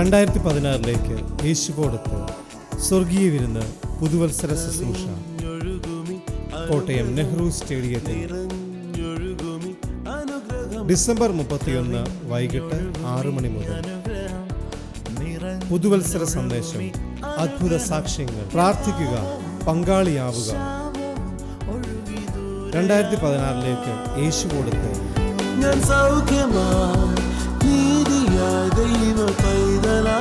2016 യേശുവോടൊത്ത് സ്വർഗീയ വിരുന്ന് പുതുവത്സര ശുശ്രൂഷ കോട്ടയം നെഹ്റു സ്റ്റേഡിയത്തിൽ ഡിസംബർ 31 വൈകിട്ട് 6 മണി മുതൽ. പുതുവത്സര സന്ദേശം, അത്ഭുത സാക്ഷ്യങ്ങൾ, പ്രാർത്ഥിക്കുക, പങ്കാളിയാവുക. 2016 യേശുവോടൊത്ത്. ഞാൻ സൗഖ്യമായി നീതിയായ ദൈവ പൈതലാ,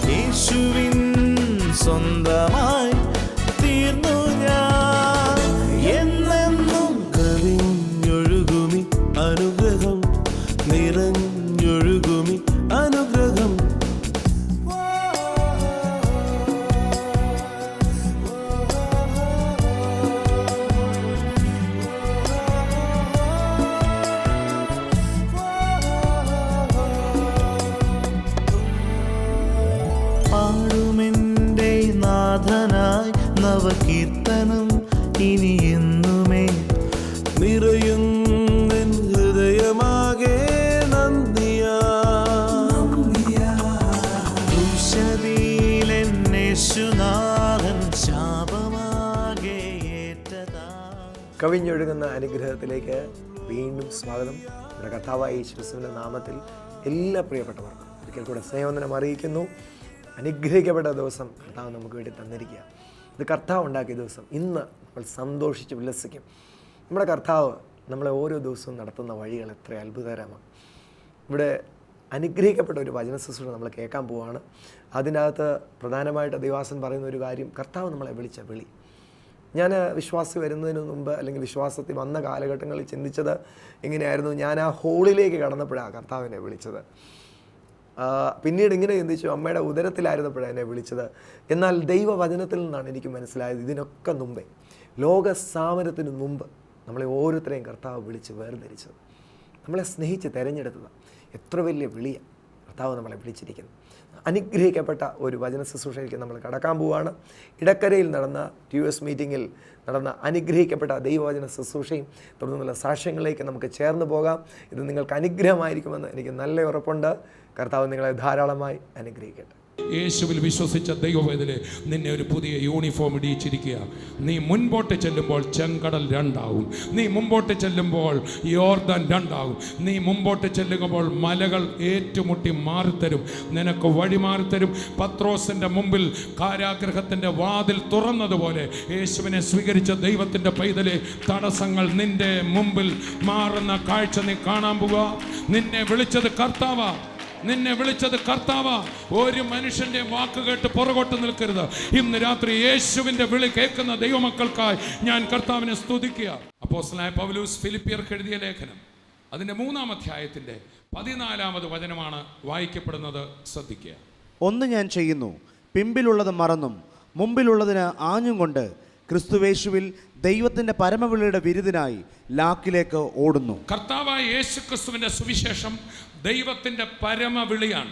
യേശുവിൻ സ്വന്തമായി തീർന്നു ഞാൻ. എന്നെന്നും കവിഞ്ഞൊഴുകുമി അനുഗ്രഹം, നിറഞ്ഞൊഴുകുമി അനുഗ്രഹം. പാടുമെൻ്റെ നാഥനായി നവകീർത്തനം ഇനി എന്നുമേ, നിറയുന്നെൻ ഹൃദയമാകെ നന്ദിയാ. യേശുനാഥൻ ശാപമാകെ ഏറ്റതാ. കവിഞ്ഞൊഴുകുന്ന അനുഗ്രഹത്തിലേക്ക് വീണ്ടും സ്വാഗതം. നമ്മുടെ കർത്താവായ യേശുക്രിസ്തുവിൻ്റെ നാമത്തിൽ എല്ലാ പ്രിയപ്പെട്ടവർക്കും ഒരിക്കൽ കൂടെ സ്നേഹവന്ദനം അറിയിക്കുന്നു. അനുഗ്രഹിക്കപ്പെട്ട ദിവസം കർത്താവ് നമുക്ക് വേണ്ടി തന്നിരിക്കുക. ഇത് കർത്താവ് ഉണ്ടാക്കിയ ദിവസം. ഇന്ന് നമ്മൾ സന്തോഷിച്ച് ഉല്ലസിക്കും. നമ്മുടെ കർത്താവ് നമ്മളെ ഓരോ ദിവസവും നടത്തുന്ന വഴികൾ എത്ര അത്ഭുതകരമാണ്. ഇവിടെ അനുഗ്രഹിക്കപ്പെട്ട ഒരു വചന ശുശ്രൂഷ നമ്മൾ കേൾക്കാൻ പോവുകയാണ്. അതിനകത്ത് പ്രധാനമായിട്ട് ദൈവാസൻ പറയുന്ന ഒരു കാര്യം, കർത്താവ് നമ്മളെ വിളിച്ച വിളി. ഞാൻ വിശ്വാസി വരുന്നതിന് മുമ്പ് അല്ലെങ്കിൽ വിശ്വാസത്തിൽ വന്ന കാലഘട്ടങ്ങളിൽ ചിന്തിച്ചത് ഇങ്ങനെയായിരുന്നു. ഞാൻ ആ ഹോളിലേക്ക് കടന്നപ്പോഴാണ് കർത്താവിനെ വിളിച്ചത്. പിന്നീട് ഇങ്ങനെ ചിന്തിച്ചു, അമ്മയുടെ ഉദരത്തിലായിരുന്നപ്പോഴാണ് എന്നെ വിളിച്ചത്. എന്നാൽ ദൈവവചനത്തിൽ നിന്നാണ് എനിക്ക് മനസ്സിലായത്, ഇതിനൊക്കെ മുമ്പേ, ലോക സ്ഥാപനത്തിന് മുമ്പ് നമ്മളെ ഓരോരുത്തരെയും കർത്താവ് വിളിച്ച് വേർതിരിച്ചത്, നമ്മളെ സ്നേഹിച്ച് തിരഞ്ഞെടുത്തത്. എത്ര വലിയ വിളിയാണ് കർത്താവ് നമ്മളെ വിളിച്ചിരിക്കുന്നത്. അനുഗ്രഹിക്കപ്പെട്ട ഒരു വചന ശുശ്രൂഷയിലേക്ക് നമ്മൾ കടക്കാൻ പോവുകയാണ്. ഇടക്കരയിൽ നടന്ന TUS മീറ്റിങ്ങിൽ നടന്ന അനുഗ്രഹിക്കപ്പെട്ട ദൈവവചന ശുശ്രൂഷയും തുടർന്നുള്ള സാക്ഷ്യങ്ങളിലേക്ക് നമുക്ക് ചേർന്ന് പോകാം. ഇത് നിങ്ങൾക്ക് അനുഗ്രഹമായിരിക്കുമെന്ന് എനിക്ക് നല്ല ഉറപ്പുണ്ട്. കർത്താവ് നിങ്ങളെ ധാരാളമായി അനുഗ്രഹിക്കട്ടെ. യേശുവിൽ വിശ്വസിച്ച ദൈവവേദനെ നിന്നെ ഒരു പുതിയ യൂണിഫോം ഇടിയിച്ചിരിക്കുക. നീ മുൻപോട്ട് ചെല്ലുമ്പോൾ ചെങ്കടൽ രണ്ടാവും. നീ മുമ്പോട്ട് ചെല്ലുമ്പോൾ യോർദാൻ രണ്ടാവും. നീ മുമ്പോട്ട് ചെല്ലുമ്പോൾ മലകൾ ഏറ്റുമുട്ടി മാറിത്തരും, നിനക്ക് വഴി മാറിത്തരും. പത്രോസിൻ്റെ മുമ്പിൽ കാരാഗ്രഹത്തിൻ്റെ വാതിൽ തുറന്നതുപോലെ യേശുവിനെ സ്വീകരിച്ച ദൈവത്തിൻ്റെ പൈതലെ, തടസ്സങ്ങൾ നിന്റെ മുമ്പിൽ മാറുന്ന കാഴ്ച നീ കാണാൻ പോവുക. നിന്നെ വിളിച്ചത് കർത്താവാ, നിന്നെ വിളിച്ചത് കർത്താവാ. ഒരു മനുഷ്യന്റെ വാക്ക് കേട്ട് പുറകോട്ട് നിൽക്കരുത്. ഇന്ന് രാത്രി യേശുവിന്റെ വിളി കേൾക്കുന്ന ദൈവമക്കൾക്കായി ഞാൻ കർത്താവിനെ സ്തുതിക്കുക. അപ്പോസ്തലനായ പൗലോസ് ഫിലിപ്പിയർക്ക് എഴുതിയ ലേഖനം അതിന്റെ 3-ാം അധ്യായത്തിന്റെ 14-ാമത് വചനമാണ് വായിക്കപ്പെടുന്നത്. ശ്രദ്ധിക്കുക. ഒന്ന് ഞാൻ ചെയ്യുന്നു, പിമ്പിലുള്ളത് മറന്നും മുമ്പിലുള്ളതിന് ആഞ്ഞും കൊണ്ട് ക്രിസ്തുവേശുവിൽ ദൈവത്തിന്റെ പരമവിളിയുടെ വിരുദിനായി ലാക്കിലേക്ക് ഓടുന്നു. കർത്താവായ യേശു ക്രിസ്തുവിന്റെ സുവിശേഷം ദൈവത്തിന്റെ പരമവിളിയാണ്.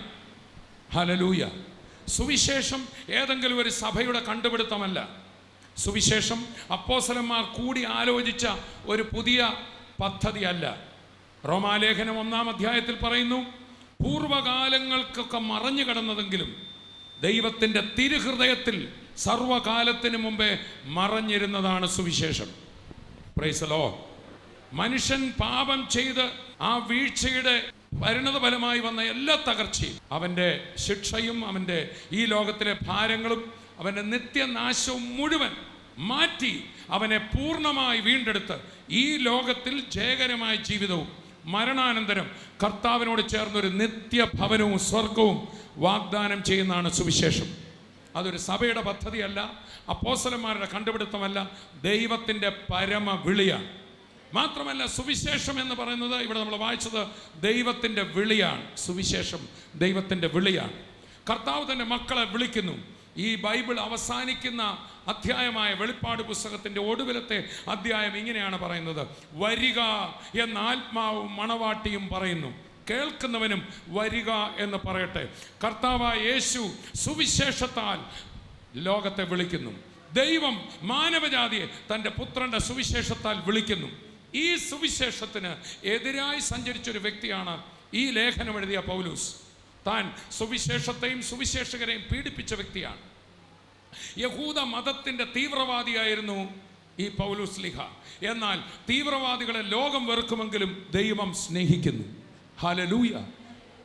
ഹല്ലേലൂയ. സുവിശേഷം ഏതെങ്കിലും ഒരു സഭയുടെ കണ്ടുപിടുത്തമല്ല. സുവിശേഷം അപ്പോസ്തലന്മാർ കൂടി ആലോചിച്ച ഒരു പുതിയ പദ്ധതിയല്ല. റോമാലേഖനം 1-ാം അധ്യായത്തിൽ പറയുന്നു, പൂർവകാലങ്ങൾക്കൊക്കെ മറഞ്ഞു കിടന്നതെങ്കിലും ദൈവത്തിൻ്റെ തിരുഹൃദയത്തിൽ സർവകാലത്തിന് മുമ്പേ മറഞ്ഞിരുന്നതാണ് സുവിശേഷം. Praise the Lord. മനുഷ്യൻ പാപം ചെയ്ത് ആ വീഴ്ചയുടെ പരിണതഫലമായി വന്ന എല്ലാ തകർച്ചയും, അവൻ്റെ ശിക്ഷയും, അവൻ്റെ ഈ ലോകത്തിലെ ഭാരങ്ങളും, അവൻ്റെ നിത്യനാശവും മുഴുവൻ മാറ്റി അവനെ പൂർണ്ണമായി വീണ്ടെടുത്ത് ഈ ലോകത്തിൽ ജയകരമായ ജീവിതവും മരണാനന്തരം കർത്താവിനോട് ചേർന്നൊരു നിത്യഭവനവും സ്വർഗവും വാഗ്ദാനം ചെയ്യുന്നതാണ് സുവിശേഷം. അതൊരു സഭയുടെ പദ്ധതിയല്ല, അപ്പോസ്തലന്മാരുടെ കണ്ടുപിടുത്തമല്ല, ദൈവത്തിൻ്റെ പരമവിളിയാണ്. മാത്രമല്ല, സുവിശേഷം എന്ന് പറയുന്നത് ഇവിടെ നമ്മൾ വായിച്ചത് ദൈവത്തിൻ്റെ വിളിയാണ്. സുവിശേഷം ദൈവത്തിൻ്റെ വിളിയാണ്. കർത്താവ് തന്നെ മക്കളെ വിളിക്കുന്നു. ഈ ബൈബിൾ അവസാനിക്കുന്ന അധ്യായമായ വെളിപ്പാട് പുസ്തകത്തിൻ്റെ ഒടുവിലത്തെ അധ്യായം ഇങ്ങനെയാണ് പറയുന്നത്, വരിക എന്ന ആത്മാവും മണവാട്ടിയും പറയുന്നു, കേൾക്കുന്നവനും വരിക എന്ന് പറയട്ടെ. കർത്താവായ യേശു സുവിശേഷത്താൽ ലോകത്തെ വിളിക്കുന്നു. ദൈവം മാനവജാതിയെ തൻ്റെ പുത്രൻ്റെ സുവിശേഷത്താൽ വിളിക്കുന്നു. ഈ സുവിശേഷത്തിന് എതിരായി സഞ്ചരിച്ചൊരു വ്യക്തിയാണ് ഈ ലേഖനം എഴുതിയ പൗലൂസ് താൻ സുവിശേഷത്തെയും സുവിശേഷകരെയും പീഡിപ്പിച്ച വ്യക്തിയാണ്. യഹൂദ മതത്തിൻ്റെ തീവ്രവാദിയായിരുന്നു ഈ പൗലൂസ് ലിഹ. എന്നാൽ തീവ്രവാദികളെ ലോകം വെറുക്കുമെങ്കിലും ദൈവം സ്നേഹിക്കുന്നു. ഹല്ലേലൂയ.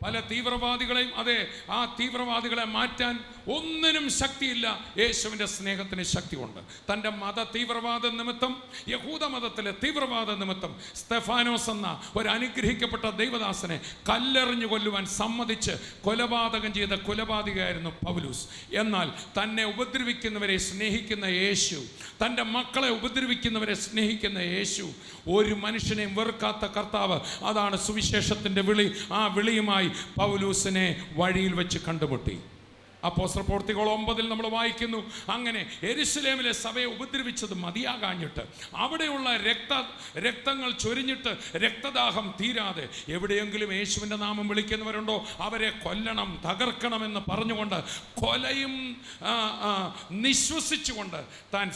പല തീവ്രവാദികളെയും, അതെ, ആ തീവ്രവാദികളെ മാറ്റാൻ ഒന്നിനും ശക്തിയില്ല. യേശുവിൻ്റെ സ്നേഹത്തിന് ശക്തിയുണ്ട്. തൻ്റെ മത തീവ്രവാദ നിമിത്തം, യഹൂദ മതത്തിലെ തീവ്രവാദ നിമിത്തം സ്തെഫാനോസ് എന്ന ഒരു അനുഗ്രഹിക്കപ്പെട്ട ദൈവദാസനെ കല്ലെറിഞ്ഞു കൊല്ലുവാൻ സമ്മതിച്ച് കൊലപാതകം ചെയ്ത കൊലപാതകയായിരുന്നു പൗലൂസ്. എന്നാൽ തന്നെ ഉപദ്രവിക്കുന്നവരെ സ്നേഹിക്കുന്ന യേശു, തൻ്റെ മക്കളെ ഉപദ്രവിക്കുന്നവരെ സ്നേഹിക്കുന്ന യേശു, ഒരു മനുഷ്യനെയും വെറുക്കാത്ത കർത്താവ്, അതാണ് സുവിശേഷത്തിൻ്റെ വിളി. ആ വിളിയുമായി പൗലൂസിനെ വഴിയിൽ വെച്ച് കണ്ടുമുട്ടി. അപ്പോസ്തല പ്രവൃത്തികൾ 9 നമ്മൾ വായിക്കുന്നു, അങ്ങനെ യെരുശലേമിലെ സഭയെ ഉപദ്രവിച്ചത് മതിയാകാഞ്ഞിട്ട്, അവിടെയുള്ള രക്തങ്ങൾ ചൊരിഞ്ഞിട്ട് രക്തദാഹം തീരാതെ, എവിടെയെങ്കിലും യേശുവിൻ്റെ നാമം വിളിക്കുന്നവരുണ്ടോ അവരെ കൊല്ലണം, തകർക്കണമെന്ന് പറഞ്ഞുകൊണ്ട് കൊലയും നിശ്വസിച്ചുകൊണ്ട് താൻ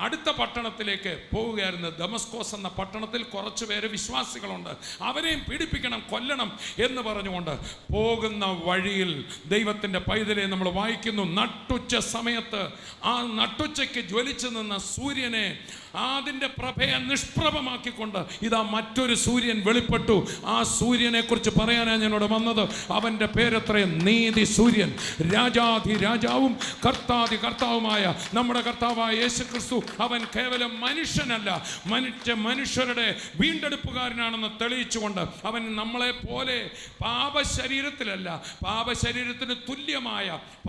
അടുത്ത പട്ടണത്തിലേക്ക് പോവുകയായിരുന്നു. ദമസ്കോസ് എന്ന പട്ടണത്തിൽ കുറച്ച് പേര് വിശ്വാസികളുണ്ട്, അവരെയും പീഡിപ്പിക്കണം, കൊല്ലണം എന്ന് പറഞ്ഞുകൊണ്ട് പോകുന്ന വഴിയിൽ ദൈവത്തിൻ്റെ പൈതലെ നമ്മൾ വായിക്കുന്നു, നട്ടുച്ച സമയത്ത് ആ നട്ടുച്ചയ്ക്ക് ജ്വലിച്ചു നിന്ന സൂര്യനെ, അതിൻ്റെ പ്രഭയെ നിഷ്പ്രഭമാക്കിക്കൊണ്ട് ഇതാ മറ്റൊരു സൂര്യൻ വെളിപ്പെട്ടു. ആ സൂര്യനെ കുറിച്ച് പറയാനാണ് ഞാനിവിടെ വന്നത്. അവൻ്റെ പേരെത്രേ? നീതി സൂര്യൻ. രാജാധി രാജാവും കർത്താധി കർത്താവുമായ നമ്മുടെ കർത്താവായ യേശു ക്രിസ്തു, അവൻ കേവലം മനുഷ്യനല്ല, മനുഷ്യരുടെ വീണ്ടെടുപ്പുകാരനാണെന്ന് തെളിയിച്ചുകൊണ്ട് അവൻ നമ്മളെ പോലെ പാപശരീരത്തിലല്ല, പാപശരീരത്തിന് തുല്യമായ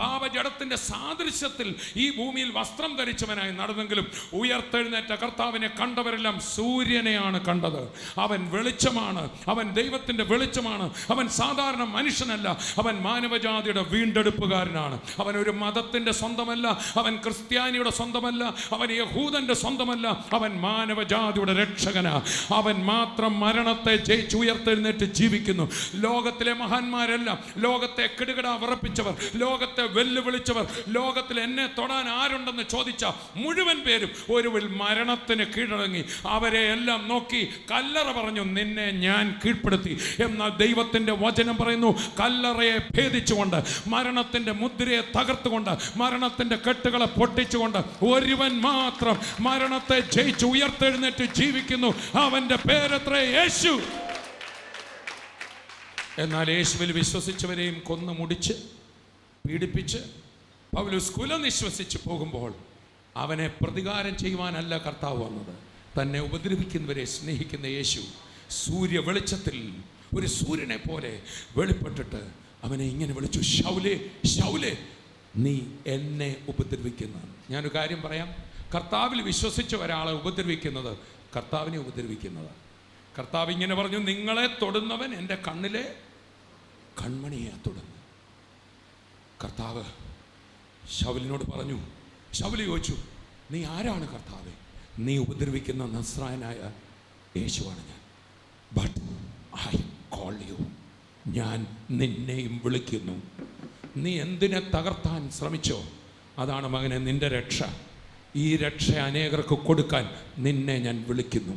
പാപജഡത്തിൻ്റെ സാദൃശ്യത്തിൽ ഈ ഭൂമിയിൽ വസ്ത്രം ധരിച്ചവനായി നടന്നെങ്കിലും ഉയർത്തെഴുന്നേറ്റ കർത്താവിനെ കണ്ടവരെല്ലാം സൂര്യനെയാണ് കണ്ടത്. അവൻ വെളിച്ചമാണ്, അവൻ ദൈവത്തിൻ്റെ വെളിച്ചമാണ്. അവൻ സാധാരണ മനുഷ്യനല്ല, അവൻ മാനവജാതിയുടെ വീണ്ടെടുപ്പുകാരനാണ്. അവൻ ഒരു മതത്തിൻ്റെ സ്വന്തമല്ല, അവൻ ക്രിസ്ത്യാനിയുടെ സ്വന്തമല്ല, അവൻ യഹൂദൻ്റെ സ്വന്തമല്ല, അവൻ മാനവജാതിയുടെ രക്ഷകനാ. അവൻ മാത്രം മരണത്തെ ജയിച്ച് ഉയർത്തെഴുന്നേറ്റ് ജീവിക്കുന്നു. ലോകത്തിലെ മഹാന്മാരെല്ലാം, ലോകത്തെ കിടുകിട വിറപ്പിച്ചവർ, ലോകത്തെ വെല്ലുവിളിച്ചവർ, ലോകത്തിൽ എന്നെ തൊടാൻ ആരുണ്ടെന്ന് ചോദിച്ച മുഴുവൻ പേരും ഒടുവിൽ മരണത്തിന് കീഴടങ്ങി. അവരെ എല്ലാം നോക്കി കല്ലറ പറഞ്ഞു, നിന്നെ ഞാൻ കീഴ്പ്പെടുത്തി. എന്നാൽ ദൈവത്തിൻ്റെ വചനം പറയുന്നു, കല്ലറയെ ഭേദിച്ചുകൊണ്ട്, മരണത്തിൻ്റെ മുദ്രയെ തകർത്തുകൊണ്ട്, മരണത്തിൻ്റെ കെട്ടുകളെ പൊട്ടിച്ചുകൊണ്ട് ഒരുവൻ മാത്രം മരണത്തെ ജയിച്ച് ഉയർത്തെഴുന്നേറ്റ് ജീവിക്കുന്നു. അവൻ്റെ പേരെത്രേ? യേശു. എന്നാൽ യേശുവിൽ വിശ്വസിച്ചവരെയും കൊന്നു മുടിച്ച് പീഡിപ്പിച്ച് പൗലോസ് കുലനിശ്വസിച്ച് പോകുമ്പോൾ അവനെ പ്രതികാരം ചെയ്യുവാനല്ല കർത്താവ് വന്നത്. തന്നെ ഉപദ്രവിക്കുന്നവരെ സ്നേഹിക്കുന്ന യേശു സൂര്യ വെളിച്ചത്തിൽ ഒരു സൂര്യനെ പോലെ വെളിപ്പെട്ടിട്ട് അവനെ ഇങ്ങനെ വിളിച്ചു, ശൗലേ ശൗലേ, നീ എന്നെ ഉപദ്രവിക്കുന്ന. ഞാനൊരു കാര്യം പറയാം, കർത്താവിൽ വിശ്വസിച്ച ഒരാളെ ഉപദ്രവിക്കുന്നത് കർത്താവിനെ ഉപദ്രവിക്കുന്നതാണ്. കർത്താവ് ഇങ്ങനെ പറഞ്ഞു, നിങ്ങളെ തൊടുന്നവൻ എൻ്റെ കണ്ണിലെ കൺമണിയെ തൊടുന്നു. കർത്താവ് ശൗലിനോട് പറഞ്ഞു, ശൗല് ചോദിച്ചു, നീ ആരാണ് കർത്താവേ? നീ ഉപദ്രവിക്കുന്ന നസ്രായനായ യേശുവാണ് ഞാൻ. ബട്ട് ഐ കോൾ യു, ഞാൻ നിന്നെയും വിളിക്കുന്നു. നീ എന്തിനെ തകർത്താൻ ശ്രമിച്ചോ അതാണ് മകനെ നിന്റെ രക്ഷ. ഈ രക്ഷ അനേകർക്ക് കൊടുക്കാൻ നിന്നെ ഞാൻ വിളിക്കുന്നു.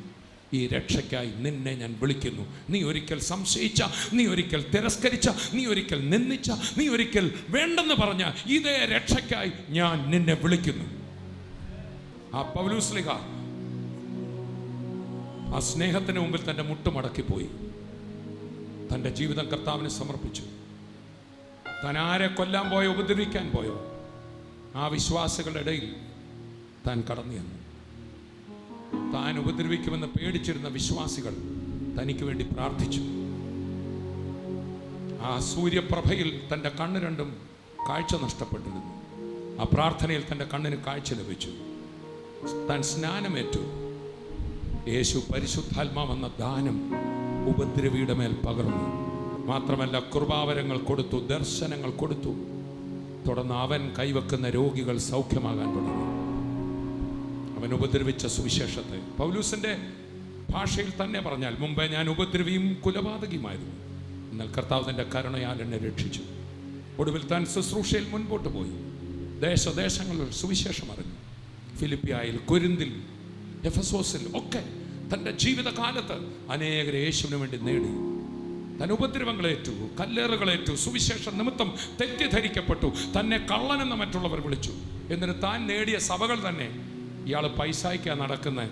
ഈ രക്ഷയ്ക്കായി നിന്നെ ഞാൻ വിളിക്കുന്നു. നീ ഒരിക്കൽ സംശയിച്ച, നീ ഒരിക്കൽ തിരസ്കരിച്ച, നീ ഒരിക്കൽ നിന്ദിച്ച, നീ ഒരിക്കൽ വേണ്ടെന്ന് പറഞ്ഞ ഇതേ രക്ഷയ്ക്കായി ഞാൻ നിന്നെ വിളിക്കുന്നു. ആ പൗലോസ് ലീഹ ആ സ്നേഹത്തിന് മുമ്പിൽ തൻ്റെ മുട്ടുമടക്കിപ്പോയി തൻ്റെ ജീവിതം കർത്താവിന് സമർപ്പിച്ചു. താൻ ആരെ കൊല്ലാൻ പോയോ, ഉപദ്രവിക്കാൻ പോയോ, ആ വിശ്വാസികളുടെ ഇടയിൽ താൻ കടന്നു ചെന്നു. താൻ ഉപദ്രവിക്കുമെന്ന് പേടിച്ചിരുന്ന വിശ്വാസികൾ തനിക്ക് വേണ്ടി പ്രാർത്ഥിച്ചു. ആ സൂര്യപ്രഭയിൽ തൻ്റെ കണ്ണ് രണ്ടും കാഴ്ച നഷ്ടപ്പെട്ടിരുന്നു. ആ പ്രാർത്ഥനയിൽ തൻ്റെ കണ്ണിന് കാഴ്ച ലഭിച്ചു. താൻ സ്നാനമേറ്റു. യേശു പരിശുദ്ധാത്മാവെന്ന ദാനം ഉപദ്രവിയുടെ മേൽ പകർന്നു. മാത്രമല്ല കൃപാവരങ്ങൾ കൊടുത്തു, ദർശനങ്ങൾ കൊടുത്തു. തുടർന്ന് അവൻ കൈവെക്കുന്ന രോഗികൾ സൗഖ്യമാകാൻ തുടങ്ങി. അവൻ ഉപദ്രവിച്ച സുവിശേഷത്തെ പൗലൂസിൻ്റെ ഭാഷയിൽ തന്നെ പറഞ്ഞാൽ, മുമ്പേ ഞാൻ ഉപദ്രവിയും കൊലപാതകിയുമായിരുന്നു, എന്നാൽ കർത്താവ് തൻ്റെ കരുണയാൽ എന്നെ രക്ഷിച്ചു. ഒടുവിൽ താൻ ശുശ്രൂഷയിൽ മുൻപോട്ട് പോയി. ദേശദേശങ്ങളിൽ സുവിശേഷം അറിഞ്ഞു. ഫിലിപ്പിയായിൽ, കൊരിന്തിൽ, എഫെസോസിൽ ഒക്കെ തൻ്റെ ജീവിതകാലത്ത് അനേകരെ യേശുവിന് വേണ്ടി നേടി. താൻ ഉപദ്രവങ്ങളേറ്റു, കല്ലേറുകളേറ്റു, സുവിശേഷ നിമിത്തം തെറ്റിദ്ധരിക്കപ്പെട്ടു, തന്നെ കള്ളനെന്ന് മറ്റുള്ളവർ വിളിച്ചു. എന്നിട്ട് താൻ നേടിയ സഭകൾ തന്നെ ഇയാൾ പൈസയ്ക്കാണ് നടക്കുന്നത്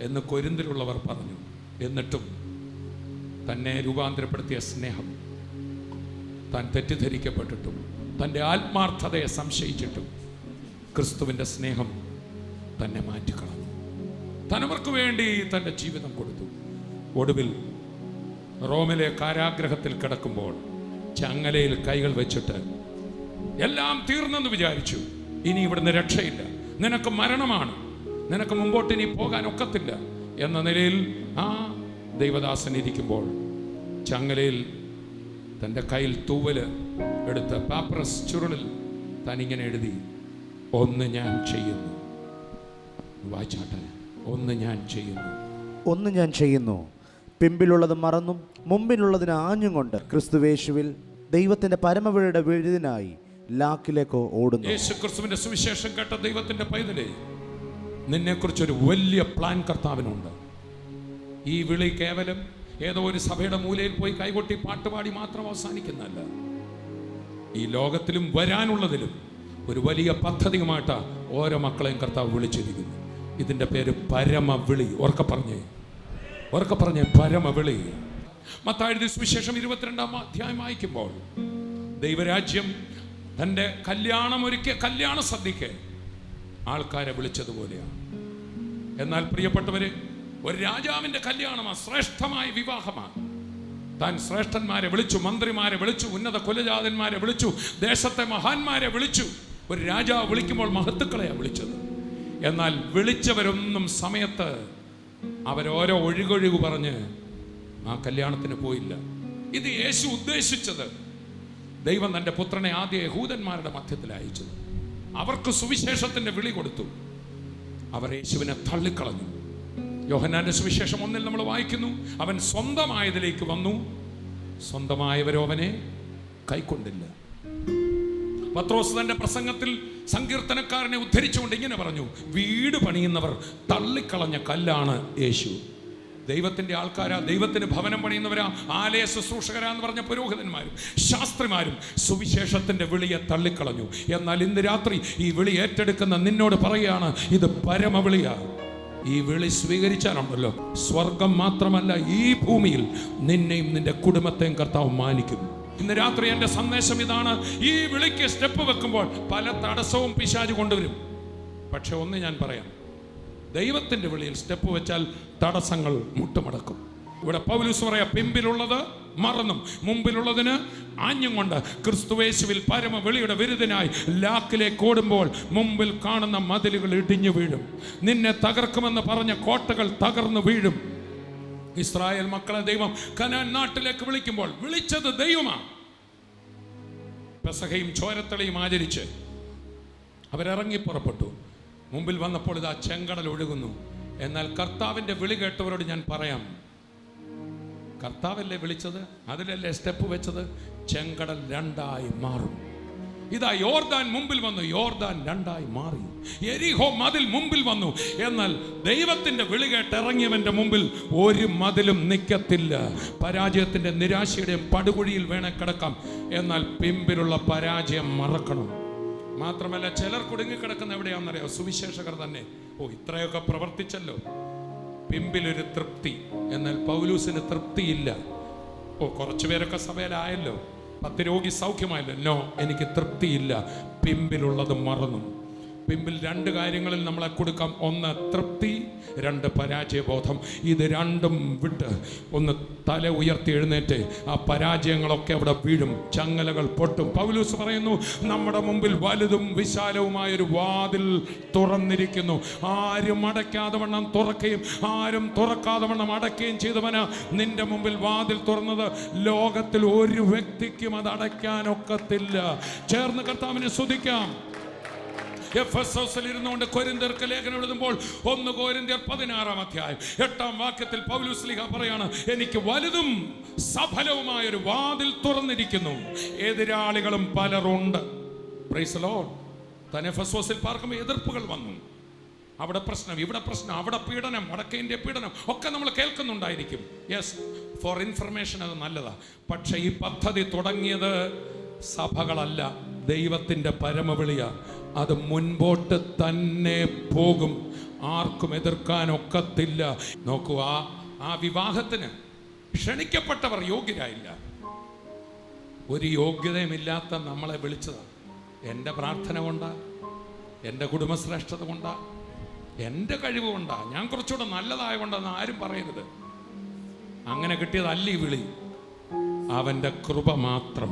എന്ന് കൊരിന്തിലുള്ളവർ പറഞ്ഞു. എന്നിട്ടും തന്നെ രൂപാന്തരപ്പെടുത്തിയ സ്നേഹം, താൻ തെറ്റിദ്ധരിക്കപ്പെട്ടിട്ടും തൻ്റെ ആത്മാർത്ഥതയെ സംശയിച്ചിട്ടും ക്രിസ്തുവിൻ്റെ സ്നേഹം തന്നെ മാറ്റിക്കളഞ്ഞു. തനവർക്ക് വേണ്ടി തൻ്റെ ജീവിതം കൊടുത്തു. ഒടുവിൽ റോമിലെ കാരാഗ്രഹത്തിൽ കിടക്കുമ്പോൾ ചങ്ങലയിൽ കൈകൾ വെച്ചിട്ട് എല്ലാം തീർന്നെന്ന് വിചാരിച്ചു. ഇനി ഇവിടുന്ന് രക്ഷയില്ല, നിനക്ക് മരണമാണ്, നിനക്ക് മുമ്പോട്ട് ഇനി പോകാൻ ഒക്കത്തില്ല എന്ന നിലയിൽ ആ ദൈവദാസൻ ഇരിക്കുമ്പോൾ ചങ്ങലയിൽ തൻ്റെ കയ്യിൽ തൂവല് എടുത്ത് പാപ്പറസ് ചുരുളിൽ താൻ ഇങ്ങനെ എഴുതി, ഒന്ന് ഞാൻ ചെയ്യുന്നു. വായിച്ചാട്ടെ. ഒന്ന് ഞാൻ ചെയ്യുന്നു. ഒന്ന് ഞാൻ ചെയ്യുന്നു, പിമ്പിലുള്ളത് മറന്നും മുമ്പിലുള്ളതിന് ആഞ്ഞും കൊണ്ട് ക്രിസ്തുവേശുവിൽ ദൈവത്തിൻ്റെ പരമവിളിയുടെ വിരുദിനായി ലാക്കിലേക്ക് ഓടുന്നു. യേശു ക്രിസ്തുവിന്റെ സുവിശേഷം കേട്ട ദൈവത്തിന്റെ പൈതലേ, നിന്നെക്കുറിച്ചൊരു വലിയ പ്ലാൻ കർത്താവിനുണ്ട്. ഈ വിളി കേവലം ഏതോ ഒരു സഭയുടെ മൂലയിൽ പോയി കൈകൊട്ടി പാട്ടുപാടി മാത്രം അവസാനിക്കുന്നതല്ല. ഈ ലോകത്തിലും വരാനുള്ളതിലും ഒരു വലിയ പദ്ധതിയുമായിട്ടാണ് ഓരോ മക്കളെയും കർത്താവ് വിളിച്ചിരിക്കുന്നു. ഇതിൻ്റെ പേര് പരമവിളി. ഉറക്കെ പറഞ്ഞേ പരമവിളി. മത്തായി എഴുതിയ സുവിശേഷം 22-ാം അധ്യായം വായിക്കുമ്പോൾ ദൈവരാജ്യം തൻ്റെ കല്യാണമൊരുക്കിയ കല്യാണ സദ്യക്ക് ആൾക്കാരെ വിളിച്ചതുപോലെയാണ്. എന്നാൽ പ്രിയപ്പെട്ടവര്, ഒരു രാജാവിൻ്റെ കല്യാണമാണ്, ശ്രേഷ്ഠമായ വിവാഹമാണ്. താൻ ശ്രേഷ്ഠന്മാരെ വിളിച്ചു, മന്ത്രിമാരെ വിളിച്ചു, ഉന്നത കുലജാതന്മാരെ വിളിച്ചു, ദേശത്തെ മഹാന്മാരെ വിളിച്ചു. ഒരു രാജാവ് വിളിക്കുമ്പോൾ മഹത്തുക്കളെയാണ് വിളിച്ചത്. എന്നാൽ വിളിച്ചവരൊന്നും സമയത്ത് അവരോരോ ഒഴുകൊഴുകു പറഞ്ഞ് ആ കല്യാണത്തിന് പോയില്ല. ഇത് യേശു ഉദ്ദേശിച്ചത്. ദൈവം തൻ്റെ പുത്രനെ ആദ്യ യഹൂദന്മാരുടെ മധ്യത്തിൽ അയച്ചത്. അവർക്ക് സുവിശേഷത്തിൻ്റെ വിളി കൊടുത്തു. അവർ യേശുവിനെ തള്ളിക്കളഞ്ഞു. യോഹന്നാന്റെ സുവിശേഷം 1 നമ്മൾ വായിക്കുന്നു, അവൻ സ്വന്തമായതിലേക്ക് വന്നു, സ്വന്തമായവരോ അവനെ കൈക്കൊണ്ടില്ല. പത്രോസ് തന്റെ പ്രസംഗത്തിൽ സങ്കീർത്തനക്കാരനെ ഉദ്ധരിച്ചുകൊണ്ട് ഇങ്ങനെ പറഞ്ഞു, വീട് പണിയുന്നവർ തള്ളിക്കളഞ്ഞ കല്ലാണ് യേശു. ദൈവത്തിൻ്റെ ആൾക്കാരാ, ദൈവത്തിന് ഭവനം പണിയുന്നവരാ, ആലയ ശുശ്രൂഷകരാന്ന് പറഞ്ഞ പുരോഹിതന്മാരും ശാസ്ത്രിമാരും സുവിശേഷത്തിൻ്റെ വിളിയെ തള്ളിക്കളഞ്ഞു. എന്നാൽ ഇന്ന് രാത്രി ഈ വിളി ഏറ്റെടുക്കുന്ന നിന്നോട് പറയുകയാണ്, ഇത് പരമവിളിയാ. ഈ വിളി സ്വീകരിച്ചാലുണ്ടല്ലോ, സ്വർഗം മാത്രമല്ല ഈ ഭൂമിയിൽ നിന്നെയും നിന്റെ കുടുംബത്തെയും കർത്താവ് മാനിക്കും. ഇന്ന് രാത്രി എൻ്റെ സന്ദേശം ഇതാണ്. ഈ വിളിക്ക് സ്റ്റെപ്പ് വെക്കുമ്പോൾ പല തടസ്സവും പിശാച് കൊണ്ടുവരും. പക്ഷെ ഒന്ന് ഞാൻ പറയാം, ദൈവത്തിൻ്റെ വിളിയിൽ സ്റ്റെപ്പ് വെച്ചാൽ തടസ്സങ്ങൾ മുട്ടുമടക്കും. ഇവിടെ പൗലോസ് പറയാ, പിമ്പിലുള്ളത് മറന്നും മുമ്പിലുള്ളതിന് ആഞ്ഞും കൊണ്ട് ക്രിസ്തുവേശുവിൽ പരമ വിളിയുടെ വിരുദിനായി ലാക്കിലേക്ക് ഓടുമ്പോൾ മുമ്പിൽ കാണുന്ന മതിലുകൾ ഇടിഞ്ഞു വീഴും. നിന്നെ തകർക്കുമെന്ന് പറഞ്ഞ കോട്ടകൾ തകർന്നു വീഴും. ഇസ്രായേൽ മക്കളെ ദൈവം കനാൻ നാട്ടിലേക്ക് വിളിക്കുമ്പോൾ വിളിച്ചത് ദൈവമാണ്. പെസഹയും ചോരത്തളിയും ആചരിച്ച് അവരിറങ്ങി പുറപ്പെട്ടു. മുമ്പിൽ വന്നപ്പോൾ ഇതാ ചെങ്കടൽ ഒഴുകുന്നു. എന്നാൽ കർത്താവിൻ്റെ വിളി കേട്ടവരോട് ഞാൻ പറയാം, കർത്താവല്ലേ വിളിച്ചത്, അതിലല്ലേ സ്റ്റെപ്പ് വെച്ചത്. ചെങ്കടൽ 2ആയി മാറും. ഇതാ യോർദാൻ മുമ്പിൽ വന്നു, യോർദാൻ 2ആയി മാറി. യെരിഹോ മതിൽ മുമ്പിൽ വന്നു. എന്നാൽ ദൈവത്തിന്റെ വിളി കേട്ട് ഇറങ്ങിയവന്റെ മുമ്പിൽ ഒരു മതിലും നിൽക്കത്തില്ല. പരാജയത്തിന്റെ നിരാശയുടെയും പടുകുഴിയിൽ വേണേ കിടക്കാം, എന്നാൽ പിമ്പിലുള്ള പരാജയം മറക്കണം. മാത്രമല്ല, ചിലർ കുടുങ്ങിക്കിടക്കുന്ന എവിടെയാണെന്നറിയാം, സുവിശേഷകർ തന്നെ. ഇത്രയൊക്കെ പ്രവർത്തിച്ചല്ലോ, പിമ്പിലൊരു തൃപ്തി. എന്നാൽ പൗലൂസിന് തൃപ്തിയില്ല. കുറച്ചു പേരൊക്കെ സഭയിലായല്ലോ, 10 രോഗി സൗഖ്യമായല്ലോ. നോ, എനിക്ക് തൃപ്തിയില്ല. പിമ്പിലുള്ളത് മറന്നു. പിമ്പിൽ 2 കാര്യങ്ങളിൽ നമ്മളെ കൊടുക്കാം. 1 തൃപ്തി, 2 പരാജയബോധം. ഇത് രണ്ടും വിട്ട് ഒന്ന് തല ഉയർത്തി എഴുന്നേറ്റ് ആ പരാജയങ്ങളൊക്കെ അവിടെ വീഴും, ചങ്ങലകൾ പൊട്ടും. പൗലോസ് പറയുന്നു, നമ്മുടെ മുമ്പിൽ വലുതും വിശാലവുമായൊരു വാതിൽ തുറന്നിരിക്കുന്നു. ആരും അടയ്ക്കാതെ വണ്ണം തുറക്കുകയും ആരും തുറക്കാതെ വണ്ണം അടയ്ക്കുകയും ചെയ്തവനാ നിന്റെ മുമ്പിൽ വാതിൽ തുറന്നത്. ലോകത്തിൽ ഒരു വ്യക്തിക്കും അത് അടയ്ക്കാനൊക്കത്തില്ല. ചേർന്ന് കർത്താവിനെ സ്തുതിക്കാം. എഫെസോസിൽ ഇരുന്നുകൊണ്ട് കൊരിന്ത്യർക്ക് ലേഖനം എഴുതുമ്പോൾ 1 കൊരിന്ത്യർ 16-ാം അധ്യായം 8-ാം വാക്യത്തിൽ പൗലോസ് ശ്ലീഹ പറയാണ്, എനിക്ക് വലുതും സഫലവുമായൊരു വാതിൽ തുറന്നിരിക്കുന്നു, അവിടെ പ്രശ്നം, ഇവിടെ പ്രശ്നം, അവിടെ പീഡനം, വടക്കേ ഇന്ത്യ പീഡനം ഒക്കെ നമ്മൾ കേൾക്കുന്നുണ്ടായിരിക്കും. യെസ്, ഫോർ ഇൻഫർമേഷൻ അത് നല്ലതാ. പക്ഷെ ഈ പദ്ധതി തുടങ്ങിയത് സഭകളല്ല, ദൈവത്തിൻ്റെ പരമവിളിയ. അത് മുൻപോട്ട് തന്നെ പോകും, ആർക്കും എതിർക്കാൻ ഒക്കത്തില്ല. നോക്കൂ, ആ വിവാഹത്തിന് ക്ഷണിക്കപ്പെട്ടവർ യോഗ്യരായില്ല. ഒരു യോഗ്യതയുമില്ലാത്ത നമ്മളെ വിളിച്ചതാണ്. എൻ്റെ പ്രാർത്ഥന കൊണ്ടാ, എൻ്റെ കുടുംബശ്രേഷ്ഠത കൊണ്ടാ, എൻ്റെ കഴിവ് കൊണ്ടാ, ഞാൻ കുറച്ചുകൂടെ നല്ലതായതുകൊണ്ടെന്ന് ആരും പറയരുത്. അങ്ങനെ കിട്ടിയതല്ല ഈ വിളി, അവൻ്റെ കൃപ മാത്രം.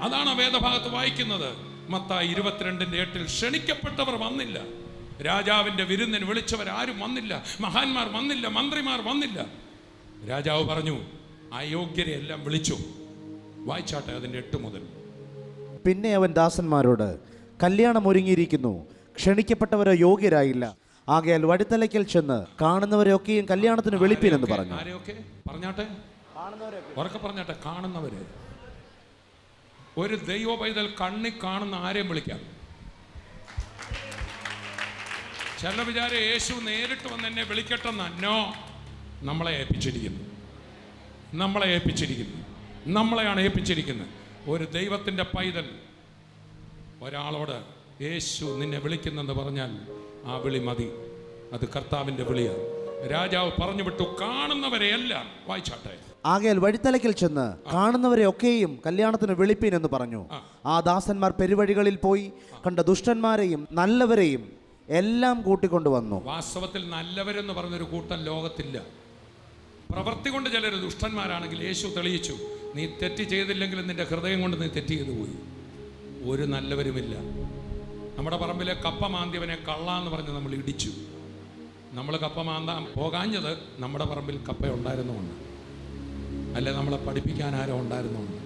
അതാണ് വേദഭാഗത്ത് വായിക്കുന്നത്. മത്തായി 22:8 ക്ഷണിക്കപ്പെട്ടവർ വന്നില്ല, രാജാവിൻ്റെ വിരുന്നിന് വിളിച്ചവരാരും വന്നില്ല, മഹാന്മാർ വന്നില്ല, മന്ത്രിമാർ വന്നില്ല. രാജാവ് പറഞ്ഞു, അയോഗ്യരെ എല്ലാം വിളിച്ചു. വായിച്ചാട്ടെ അതിൻ്റെ 8 മുതൽ. പിന്നെ അവൻ ദാസന്മാരോട്, കല്യാണം ഒരുങ്ങിയിരിക്കുന്നു, ക്ഷണിക്കപ്പെട്ടവരോ യോഗ്യരായില്ല. ആകയാൽ വഴിത്തലയ്ക്കൽ ചെന്ന് കാണുന്നവരെയൊക്കെയും കല്യാണത്തിന് വിളിപ്പിനെന്ന് പറഞ്ഞു. ആരെയൊക്കെ പറഞ്ഞാട്ടെ, ഉറക്കെ പറഞ്ഞാട്ടെ. കാണുന്നവര്. ഒരു ദൈവ പൈതൽ കണ്ണി കാണുന്ന ആരെയും വിളിക്കാം. ചില വിചാരം യേശു നേരിട്ട് വന്ന് എന്നെ വിളിക്കട്ടെന്ന. നോ, നമ്മളെ ഏൽപ്പിച്ചിരിക്കുന്നു, നമ്മളെ ഏൽപ്പിച്ചിരിക്കുന്നു, നമ്മളെയാണ് ഏൽപ്പിച്ചിരിക്കുന്നത്. ഒരു ദൈവത്തിൻ്റെ പൈതൽ ഒരാളോട് യേശു നിന്നെ വിളിക്കുന്നെന്ന് പറഞ്ഞാൽ ആ വിളി മതി, അത് കർത്താവിൻ്റെ വിളിയാണ്. രാജാവ് പറഞ്ഞു വിട്ടു, കാണുന്നവരെയെല്ലാം. വായിച്ചാട്ടെ. ആകയാൽ വഴിത്തലയ്ക്കൽ ചെന്ന് കാണുന്നവരെ ഒക്കെയും കല്യാണത്തിന് വിളിപ്പീൻ എന്ന് പറഞ്ഞു. ആ ദാസന്മാർ പെരുവഴികളിൽ പോയി കണ്ട ദുഷ്ടന്മാരെയും നല്ലവരെയും എല്ലാം കൂട്ടിക്കൊണ്ടുവന്നു. വാസ്തവത്തിൽ നല്ലവരെന്ന് പറഞ്ഞൊരു കൂട്ടം ലോകത്തില്ല. പ്രവൃത്തി കൊണ്ട് ചിലർ ദുഷ്ടന്മാരാണെങ്കിൽ യേശു തെളിയിച്ചു, നീ തെറ്റ് ചെയ്തില്ലെങ്കിലും നിന്റെ ഹൃദയം കൊണ്ട് നീ തെറ്റ് ചെയ്തു പോയി. ഒരു നല്ലവരുമില്ല. നമ്മുടെ പറമ്പിലെ കപ്പ മാന്തിയവനെ കള്ള എന്ന് പറഞ്ഞ് നമ്മൾ ഇടിച്ചു. നമ്മൾ കപ്പ മാന്താൻ പോകാഞ്ഞത് നമ്മുടെ പറമ്പിൽ കപ്പ ഉണ്ടായിരുന്നുകൊണ്ട്, അല്ലെ നമ്മളെ പഠിപ്പിക്കാൻ ആരോ ഉണ്ടായിരുന്നുകൊണ്ട്.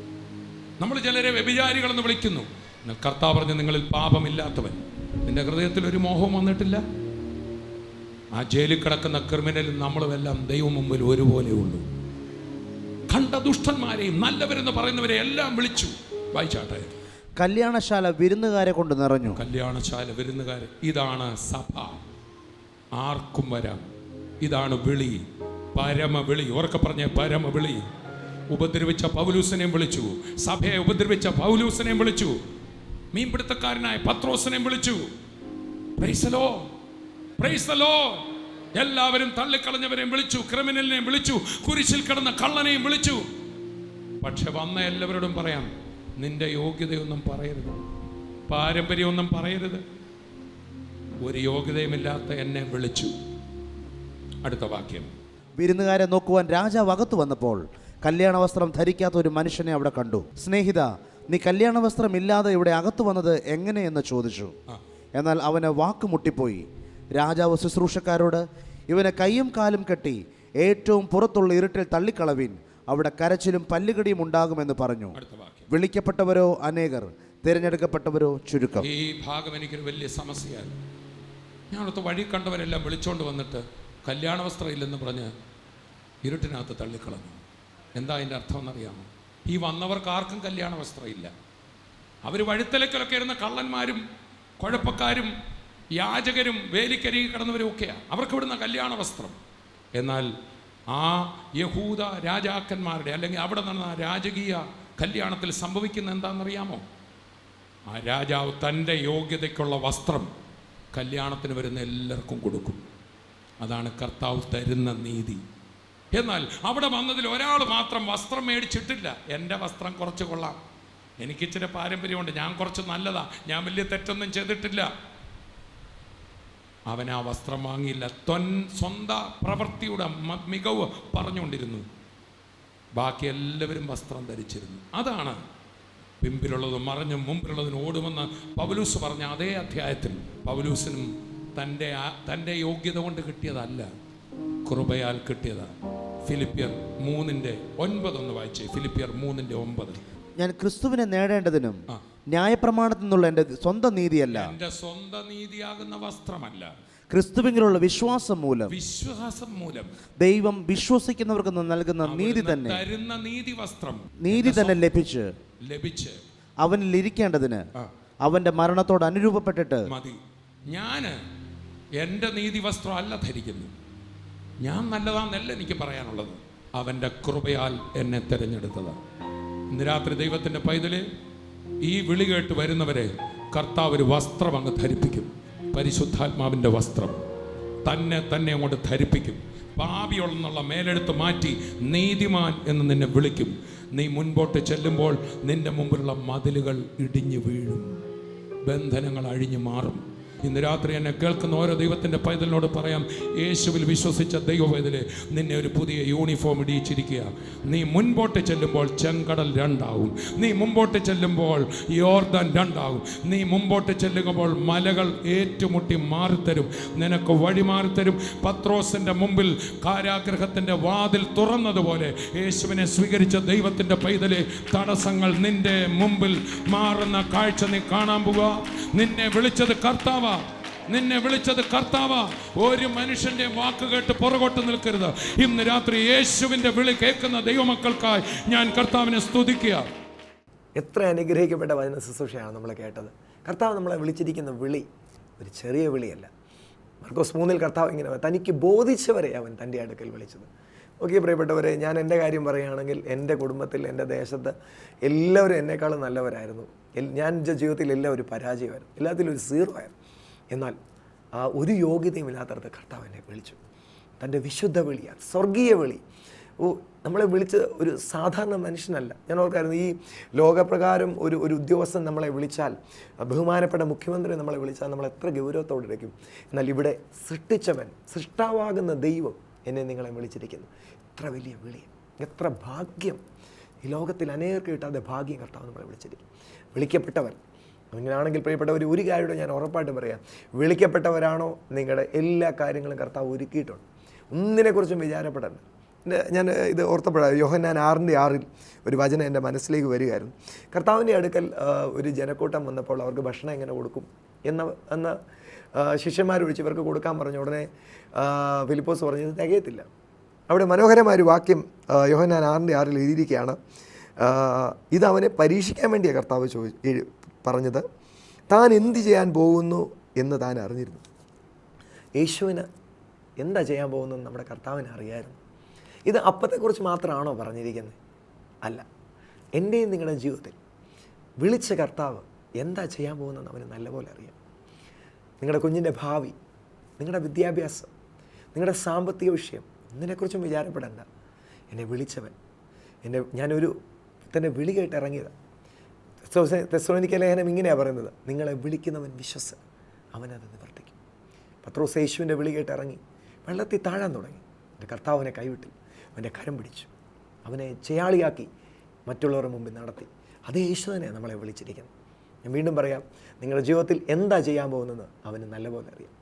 നമ്മൾ ചിലരെ വ്യഭിചാരികളെന്ന് വിളിക്കുന്നു. കർത്താവ് പറഞ്ഞ്, നിങ്ങളിൽ പാപമില്ലാത്തവൻ, നിന്റെ ഹൃദയത്തിൽ ഒരു മോഹവും വന്നിട്ടില്ല. ആ ജയിലിൽ കിടക്കുന്ന ക്രിമിനലും നമ്മളുമെല്ലാം ദൈവം മുമ്പിൽ ഒരുപോലെ ഉള്ളൂ. കണ്ട ദുഷ്ടന്മാരെയും നല്ലവരെന്ന് പറയുന്നവരെ എല്ലാം വിളിച്ചു. വായിച്ചാട്ടെ. കല്യാണശാല വിരുന്നുകാരെ കൊണ്ട് നിറഞ്ഞു. കല്യാണശാല വിരുന്നുകാരെ. ഇതാണ് സഭ. ആർക്കും വരാം. ഇതാണ് വിളി, പരമവിളി. ഉറക്കെ പറഞ്ഞ പരമവിളി. ഉപദ്രവിച്ച പൗലൂസിനെയും വിളിച്ചു, സഭയെ ഉപദ്രവിച്ച പൗലൂസിനെയും വിളിച്ചു, മീൻപിടുത്തക്കാരനായ പത്രോസിനെയും വിളിച്ചു. Praise the Lord, praise the Lord. എല്ലാവരും തള്ളിക്കളഞ്ഞവരെയും വിളിച്ചു, ക്രിമിനലിനെയും വിളിച്ചു, കുരിശിൽ കിടന്ന കള്ളനെയും വിളിച്ചു. പക്ഷെ വന്ന എല്ലാവരോടും പറയാം, നിന്റെ യോഗ്യതയൊന്നും പറയരുത്, പാരമ്പര്യമൊന്നും പറയരുത്. ഒരു യോഗ്യതയുമില്ലാത്ത എന്നെ വിളിച്ചു. അടുത്ത വാക്യം. വിരുന്നുകാരെ നോക്കുവാൻ രാജാവ് അകത്ത് വന്നപ്പോൾ കല്യാണ വസ്ത്രം ധരിക്കാത്ത ഒരു മനുഷ്യനെ അവിടെ കണ്ടു. സ്നേഹിത, നീ കല്യാണ വസ്ത്രം ഇല്ലാതെ ഇവിടെ അകത്ത് വന്നത് എങ്ങനെയെന്ന് ചോദിച്ചു. എന്നാൽ അവന് വാക്ക് മുട്ടിപ്പോയി. രാജാവ് ശുശ്രൂഷക്കാരോട്, ഇവനെ കയ്യും കാലും കെട്ടി ഏറ്റവും പുറത്തുള്ള ഇരുട്ടിൽ തള്ളിക്കളവിൻ, അവിടെ കരച്ചിലും പല്ലുകടിയും ഉണ്ടാകുമെന്ന് പറഞ്ഞു. വിളിക്കപ്പെട്ടവരോ അനേകർ, തിരഞ്ഞെടുക്കപ്പെട്ടവരോ ചുരുക്കം. ഈ ഭാഗം എനിക്കൊരു വലിയ സമസ്യയാണ്. ഞാനടുത്ത് വഴി കണ്ടവരെല്ലാം വിളിച്ചോണ്ട് വന്നിട്ട് കല്യാണ വസ്ത്രം ഇല്ലെന്ന് പറഞ്ഞ് ഇരുട്ടിനകത്ത് തള്ളിക്കളഞ്ഞു. എന്താ അതിൻ്റെ അർത്ഥം എന്നറിയാമോ? ഈ വന്നവർക്ക് ആർക്കും കല്യാണ വസ്ത്രം ഇല്ല. അവർ വഴിത്തലക്കലൊക്കെ ഇരുന്ന കള്ളന്മാരും കുഴപ്പക്കാരും യാചകരും വേലിക്കരികി കിടന്നവരും ഒക്കെയാണ്. അവർക്ക് ഇവിടുന്ന കല്യാണ വസ്ത്രം. എന്നാൽ ആ യഹൂദ രാജാക്കന്മാരുടെ അല്ലെങ്കിൽ അവിടെ നടന്ന രാജകീയ കല്യാണത്തിൽ സംഭവിക്കുന്ന എന്താണെന്നറിയാമോ? ആ രാജാവ് തൻ്റെ യോഗ്യതയ്ക്കുള്ള വസ്ത്രം കല്യാണത്തിന് വരുന്ന എല്ലാവർക്കും കൊടുക്കും. അതാണ് കർത്താവ് തരുന്ന നീതി. എന്നാൽ അവിടെ വന്നതിൽ ഒരാൾ മാത്രം വസ്ത്രം മേടിച്ചിട്ടില്ല. എൻ്റെ വസ്ത്രം കുറച്ച് കൊള്ളാം, എനിക്കിച്ചിരി പാരമ്പര്യമുണ്ട്, ഞാൻ കുറച്ച് നല്ലതാ, ഞാൻ വലിയ തെറ്റൊന്നും ചെയ്തിട്ടില്ല. അവൻ ആ വസ്ത്രം വാങ്ങിയില്ല. സ്വന്തം പ്രവൃത്തിയുടെ മികവ് പറഞ്ഞുകൊണ്ടിരുന്നു. ബാക്കി എല്ലാവരും വസ്ത്രം ധരിച്ചിരുന്നു. അതാണ് പിമ്പിലുള്ളതും മറിഞ്ഞും മുമ്പിലുള്ളതിന് ഓടുമെന്ന് പൗലൂസ് പറഞ്ഞ അതേ അധ്യായത്തിൽ പൗലൂസിനും തൻ്റെ യോഗ്യത കൊണ്ട് കിട്ടിയതല്ല, കൃപയാൽ കിട്ടിയതാണ്. ഫിലിപ്പിയർ 3:9 ഒന്ന് വായിച്ചേ. ഫിലിപ്പിയർ 3:9. ഞാൻ ക്രിസ്തുവിനെ നേടേണ്ടതിനും ന്യായപ്രമാണത്തിൽ നിന്നുള്ള എൻ്റെ സ്വന്തം നീതിയല്ല, എൻ്റെ സ്വന്തം നീതിയാകുന്ന വസ്ത്രമല്ല, ക്രിസ്തുവിലുള്ള വിശ്വാസം മൂലം ദൈവം വിശ്വസിക്കുന്നവർക്ക് നൽകുന്ന നീതി തന്നെ, തരുന്ന നീതി വസ്ത്രം, നീതി തന്നെ ലഭിച്ച് അവനിൽ ഇരിക്കേണ്ടതിന് അവന്റെ മരണത്തോട് അനുരൂപപ്പെട്ടിട്ട് മതി. ഞാൻ എൻ്റെ നീതി വസ്ത്രം അല്ല ധരിക്കുന്നു. ഞാൻ നല്ലതാണെന്നല്ല എനിക്ക് പറയാനുള്ളത്, അവൻ്റെ കൃപയാൽ എന്നെ തിരഞ്ഞെടുത്തതാണ്. ഇന്ന് രാത്രി ദൈവത്തിൻ്റെ പൈതല്, ഈ വിളി കേട്ട് വരുന്നവരെ കർത്താവ് ഒരു വസ്ത്രം അങ്ങ് ധരിപ്പിക്കും. പരിശുദ്ധാത്മാവിൻ്റെ വസ്ത്രം തന്നെ അങ്ങോട്ട് ധരിപ്പിക്കും. പാപിയുള്ള മേലെടുത്ത് മാറ്റി നീതിമാൻ എന്ന് നിന്നെ വിളിക്കും. നീ മുൻപോട്ട് ചെല്ലുമ്പോൾ നിന്റെ മുമ്പിലുള്ള മതിലുകൾ ഇടിഞ്ഞു വീഴും, ബന്ധനങ്ങൾ അഴിഞ്ഞു മാറും. ഇന്ന് രാത്രി എന്നെ കേൾക്കുന്ന ഓരോ ദൈവത്തിൻ്റെ പൈതലിനോട് പറയാം, യേശുവിൽ വിശ്വസിച്ച ദൈവ പൈതലെ, നിന്നെ ഒരു പുതിയ യൂണിഫോം ഇടിയിച്ചിരിക്കുക. നീ മുൻപോട്ട് ചെല്ലുമ്പോൾ ചെങ്കടൽ രണ്ടാവും. നീ മുമ്പോട്ട് ചെല്ലുമ്പോൾ യോർദാൻ രണ്ടാവും. നീ മുമ്പോട്ട് ചെല്ലുമ്പോൾ മലകൾ ഏറ്റുമുട്ടി മാറിത്തരും, നിനക്ക് വഴി മാറിത്തരും. പത്രോസിൻ്റെ മുമ്പിൽ കാരാഗ്രഹത്തിൻ്റെ വാതിൽ തുറന്നതുപോലെ യേശുവിനെ സ്വീകരിച്ച ദൈവത്തിൻ്റെ പൈതലെ, തടസ്സങ്ങൾ നിന്റെ മുമ്പിൽ മാറുന്ന കാഴ്ച നീ കാണാൻ പോവുക. നിന്നെ വിളിച്ചത് കർത്താവ്, നിന്നെ വിളിച്ചത് കർത്താവ്. ഒരു മനുഷ്യന്റെ വാക്ക് കേട്ട് പുറകോട്ട് നിൽക്കരുത്. ഇന്ന് രാത്രി യേശുവിന്റെ വിളി കേൾക്കുന്ന ദൈവമക്കൾക്കായി ഞാൻ കർത്താവിനെ സ്തുതിക്കുക. എത്ര അനുഗ്രഹിക്കപ്പെട്ട വചന ശുശ്രൂഷയാണ് നമ്മൾ കേട്ടത്. കർത്താവ് നമ്മളെ വിളിച്ചിരിക്കുന്ന വിളി ഒരു ചെറിയ വിളിയല്ല. മർക്കോസ് 3 കർത്താവ് ഇങ്ങനെ തനിക്ക് ബോധിച്ചവരെ അവൻ തൻ്റെ അടുക്കൽ വിളിച്ചത്. ഓക്കെ പ്രിയപ്പെട്ടവരെ, ഞാൻ എൻ്റെ കാര്യം പറയുകയാണെങ്കിൽ എൻ്റെ കുടുംബത്തിൽ, എൻ്റെ ദേശത്ത് എല്ലാവരും എന്നെക്കാളും നല്ലവരായിരുന്നു. ഞാൻ എൻ്റെ ജീവിതത്തിൽ എല്ലാം ഒരു പരാജയമായിരുന്നു, എല്ലാത്തിലും ഒരു 0 ആയിരുന്നു. എന്നാൽ ആ ഒരു യോഗ്യതയും ഇല്ലാത്തടത്ത് കർത്താവ് എന്നെ വിളിച്ചു. തൻ്റെ വിശുദ്ധ വിളിയാണ്, സ്വർഗീയ വിളി. നമ്മളെ വിളിച്ച് ഒരു സാധാരണ മനുഷ്യനല്ല. ഞാൻ ഓർക്കായിരുന്നു, ഈ ലോകപ്രകാരം ഒരു ഉദ്യോഗസ്ഥൻ നമ്മളെ വിളിച്ചാൽ, ബഹുമാനപ്പെട്ട മുഖ്യമന്ത്രി നമ്മളെ വിളിച്ചാൽ നമ്മൾ എത്ര ഗൗരവത്തോടെ ഇരിക്കും. എന്നാൽ ഇവിടെ സൃഷ്ടിച്ചവൻ, സൃഷ്ടാവാകുന്ന ദൈവം എന്നെ നിങ്ങളെ വിളിച്ചിരിക്കുന്നു. എത്ര വലിയ വിളി, എത്ര ഭാഗ്യം! ഈ ലോകത്തിൽ അനേകർക്ക് കിട്ടാതെ ഭാഗ്യം കർത്താവ് നമ്മളെ വിളിച്ചിരിക്കും. വിളിക്കപ്പെട്ടവർ അങ്ങനെയാണെങ്കിൽ പ്രിയപ്പെട്ടവർ, ഒരു കാര്യം ഞാൻ ഉറപ്പായിട്ടും പറയാം, വിളിക്കപ്പെട്ടവരാണോ നിങ്ങളുടെ എല്ലാ കാര്യങ്ങളും കർത്താവ് ഒരുക്കിയിട്ടുണ്ട്. ഒന്നിനെക്കുറിച്ചും വിചാരപ്പെടണ്ട. ഞാൻ ഇത് ഓർത്തപ്പെടാം, യോഹന്നാൻ 6:6 ഒരു വചനം എൻ്റെ മനസ്സിലേക്ക് വരികയായിരുന്നു. കർത്താവിൻ്റെ അടുക്കൽ ഒരു ജനക്കൂട്ടം വന്നപ്പോൾ അവർക്ക് ഭക്ഷണം എങ്ങനെ കൊടുക്കും എന്ന ശിഷ്യന്മാർ വിളിച്ച് ഇവർക്ക് കൊടുക്കാൻ പറഞ്ഞു. ഉടനെ ഫിലിപ്പോസ് പറഞ്ഞത് തികയത്തില്ല. അവിടെ മനോഹരമായൊരു വാക്യം യോഹന്നാൻ 6:6 എഴുതിയിരിക്കുകയാണ്. ഇത് അവനെ പരീക്ഷിക്കാൻ വേണ്ടിയാണ് കർത്താവ് പറഞ്ഞത്. താൻ എന്ത് ചെയ്യാൻ പോകുന്നു എന്ന് താൻ അറിഞ്ഞിരുന്നു. യേശുവിന് എന്താ ചെയ്യാൻ പോകുന്നത് നമ്മുടെ കർത്താവിന് അറിയാമായിരുന്നു. ഇത് അപ്പത്തെക്കുറിച്ച് മാത്രമാണോ പറഞ്ഞിരിക്കുന്നത്? അല്ല, എൻ്റെയും നിങ്ങളുടെ ജീവിതത്തിൽ വിളിച്ച കർത്താവ് എന്താ ചെയ്യാൻ പോകുന്നതെന്ന് അവന് നല്ലപോലെ അറിയാം. നിങ്ങളുടെ കുഞ്ഞിൻ്റെ ഭാവി, നിങ്ങളുടെ വിദ്യാഭ്യാസം, നിങ്ങളുടെ സാമ്പത്തിക വിഷയം, ഇതിനെക്കുറിച്ചും വിചാരപ്പെടേണ്ട. എന്നെ വിളിച്ചവൻ, ഞാനൊരു തന്നെ വിളി കേട്ട് ഇറങ്ങിയതാണ്. തെസ്സലോനിക്ക ലേഖനം ഇങ്ങനെയാണ് പറയുന്നത്, നിങ്ങളെ വിളിക്കുന്നവൻ വിശ്വസൻ, അവനത് നിവർത്തിക്കും. പത്രോസ് യേശുവിൻ്റെ വിളി കേട്ട് ഇറങ്ങി വെള്ളത്തിൽ താഴാൻ തുടങ്ങി. എൻ്റെ കർത്താവിനെ കൈവിട്ടിൽ, അവൻ്റെ കരം പിടിച്ചു, അവനെ ചെയ്യാളിയാക്കി മറ്റുള്ളവരുടെ മുമ്പിൽ നടത്തി. അതേ യേശു തന്നെയാണ് നമ്മളെ വിളിച്ചിരിക്കുന്നത്. ഞാൻ വീണ്ടും പറയാം, നിങ്ങളുടെ ജീവിതത്തിൽ എന്താ ചെയ്യാൻ പോകുന്നതെന്ന് അവന് നല്ലപോലെ അറിയാം.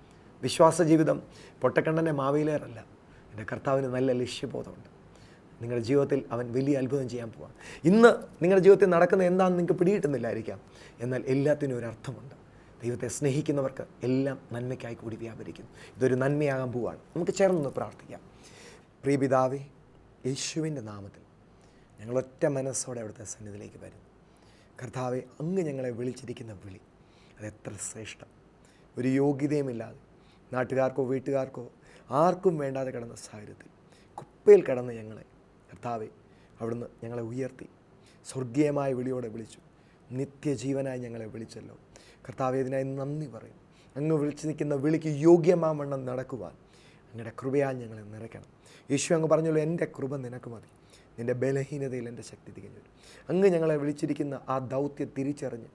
വിശ്വാസ ജീവിതം പൊട്ടക്കണ്ണൻ്റെ മാവേലേറല്ല. എൻ്റെ കർത്താവിന് നല്ല ലക്ഷ്യബോധമുണ്ട്. നിങ്ങളുടെ ജീവിതത്തിൽ അവൻ വലിയ അത്ഭുതം ചെയ്യാൻ പോവാം. ഇന്ന് നിങ്ങളുടെ ജീവിതത്തിൽ നടക്കുന്ന എന്താണെന്ന് നിങ്ങൾക്ക് പിടികിട്ടുന്നില്ലായിരിക്കാം, എന്നാൽ എല്ലാത്തിനും ഒരു അർത്ഥമുണ്ട്. ദൈവത്തെ സ്നേഹിക്കുന്നവർക്ക് എല്ലാം നന്മയ്ക്കായി കൂടി വ്യാപരിക്കുന്നു. ഇതൊരു നന്മയാകാൻ പോവാണ്. നമുക്ക് ചേർന്ന് പ്രാർത്ഥിക്കാം. പ്രിയ പിതാവേ, യേശുവിൻ്റെ നാമത്തിൽ ഞങ്ങൾ ഒറ്റ മനസ്സോടെ അവിടുത്തെ സന്നിധിയിലേക്ക് വരുന്നു. കർത്താവെ, അങ്ങ് ഞങ്ങളെ വിളിച്ചിരിക്കുന്ന വിളി അതെത്ര ശ്രേഷ്ഠം! ഒരു യോഗ്യതയുമില്ലാതെ, നാട്ടുകാർക്കോ വീട്ടുകാർക്കോ ആർക്കും വേണ്ടാതെ കിടന്ന സാഹചര്യത്തിൽ കുപ്പയിൽ കിടന്ന് ഞങ്ങളെ കർത്താവെ അവിടുന്ന് ഞങ്ങളെ ഉയർത്തി സ്വർഗീയമായ വിളിയോടെ വിളിച്ചു. നിത്യജീവനായി ഞങ്ങളെ വിളിച്ചല്ലോ കർത്താവെ, ഇതിനായി നന്ദി പറയും. അങ്ങ് വിളിച്ചു നിൽക്കുന്ന വിളിക്ക് യോഗ്യമാവണ്ണം നടക്കുവാൻ അങ്ങയുടെ കൃപയാൽ ഞങ്ങളെ നിറയ്ക്കണം. യേശു അങ്ങ് പറഞ്ഞല്ലോ, എൻ്റെ കൃപ നിനക്ക് മതി, നിൻ്റെ ബലഹീനതയിൽ എൻ്റെ ശക്തി തികഞ്ഞു വരും. അങ്ങ് ഞങ്ങളെ വിളിച്ചിരിക്കുന്ന ആ ദൗത്യം തിരിച്ചറിഞ്ഞ്